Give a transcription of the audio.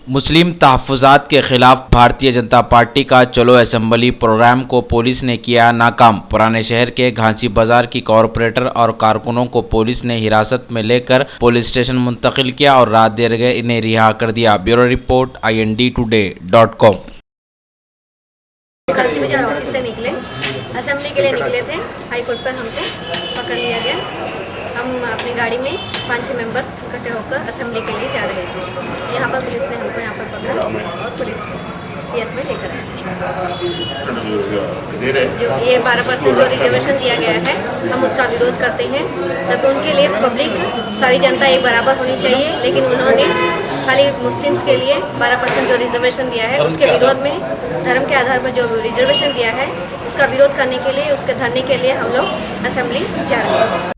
मुस्लिम तहफ़्फ़ुज़ात के खिलाफ भारतीय जनता पार्टी का चलो असेंबली प्रोग्राम को पुलिस ने किया नाकाम। पुराने शहर के घासी बाजार की कॉरपोरेटर और कारकुनों को पुलिस ने हिरासत में लेकर पुलिस स्टेशन मुंतकिल किया और रात देर गए इन्हें रिहा कर दिया। Bureau report INDtoday.com। घासी बाजार ऑफिस से निकले, असेंबली के लिए निकले थे। हाईकोर्ट पर हमसे पकड़ लिया गया। हम अपनी गाड़ी में 5-6 मेंबर्स इकट्ठे होकर असेंबली के लिए जा रहे थे। यहाँ पर पुलिस ने हमको यहाँ पर पकड़ा और पुलिस PS में लेकर आए। जो ये 12% जो रिजर्वेशन दिया गया है, हम उसका विरोध करते हैं। तब उनके लिए पब्लिक सारी जनता एक बराबर होनी चाहिए, लेकिन उन्होंने खाली मुस्लिम्स के लिए 12% जो रिजर्वेशन दिया है उसके विरोध में, धर्म के आधार पर जो रिजर्वेशन दिया है उसका विरोध करने के लिए, उसके धरने के लिए हम लोग असेंबली जा रहे हैं।